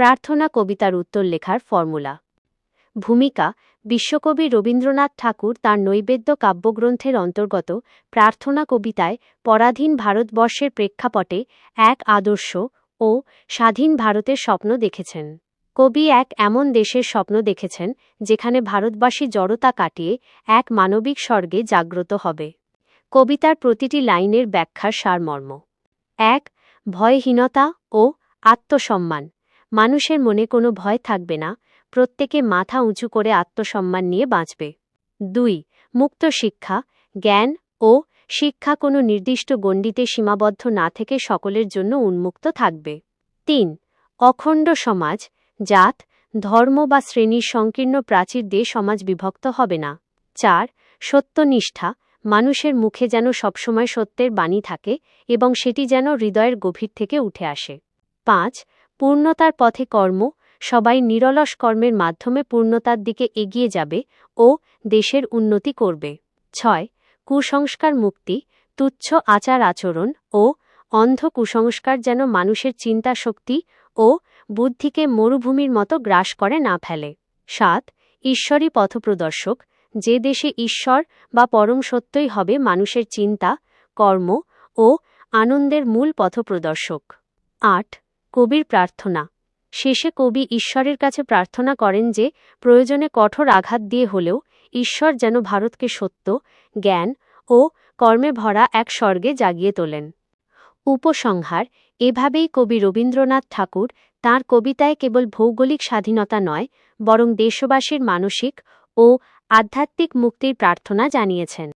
প্রার্থনা কবিতার উত্তর লেখার ফর্মুলা। ভূমিকা: বিশ্বকবি রবীন্দ্রনাথ ঠাকুর তাঁর নৈবেদ্য কাব্যগ্রন্থের অন্তর্গত প্রার্থনা কবিতায় পরাধীন ভারতবর্ষের প্রেক্ষাপটে এক আদর্শ ও স্বাধীন ভারতের স্বপ্ন দেখেছেন। কবি এক এমন দেশের স্বপ্ন দেখেছেন যেখানে ভারতবাসী জড়তা কাটিয়ে এক মানবিক স্বর্গে জাগ্রত হবে। কবিতার প্রতিটি লাইনের ব্যাখ্যার সারমর্ম: ১. ভয়হীনতা ও আত্মসম্মান। মানুষের মনে কোনো ভয় থাকবে না, প্রত্যেকে মাথা উঁচু করে আত্মসম্মান নিয়ে বাঁচবে। ২. মুক্ত শিক্ষা। জ্ঞান ও শিক্ষা কোনো নির্দিষ্ট গণ্ডিতে সীমাবদ্ধ না থেকে সকলের জন্য উন্মুক্ত থাকবে। ৩. অখণ্ড সমাজ। জাত, ধর্ম বা শ্রেণীর সংকীর্ণ প্রাচীর দিয়ে সমাজ বিভক্ত হবে না। ৪. সত্যনিষ্ঠা। মানুষের মুখে যেন সবসময় সত্যের বাণী থাকে এবং সেটি যেন হৃদয়ের গভীর থেকে উঠে আসে। ৫. পূর্ণতার পথে কর্ম। সবাই নিরলস কর্মের মাধ্যমে পূর্ণতার দিকে এগিয়ে যাবে ও দেশের উন্নতি করবে। ৬. কুসংস্কার মুক্তি। তুচ্ছ আচার আচরণ ও অন্ধ কুসংস্কার যেন মানুষের চিন্তা শক্তি ও বুদ্ধিকে মরুভূমির মতো গ্রাস করে না ফেলে। ৭. ঈশ্বরী পথপ্রদর্শক। যে দেশে ঈশ্বর বা পরম সত্যই হবে মানুষের চিন্তা, কর্ম ও আনন্দের মূল পথপ্রদর্শক। ৮. কবির প্রার্থনা। শেষে কবি ঈশ্বরের কাছে প্রার্থনা করেন যে প্রয়োজনে কঠোর আঘাত দিয়ে হলেও ঈশ্বর যেন ভারতকে সত্য, জ্ঞান ও কর্মে ভরা এক স্বর্গে জাগিয়ে তোলেন। উপসংহার: এভাবেই কবি রবীন্দ্রনাথ ঠাকুর তাঁর কবিতায় কেবল ভৌগোলিক স্বাধীনতা নয়, বরং দেশবাসীর মানসিক ও আধ্যাত্মিক মুক্তির প্রার্থনা জানিয়েছেন।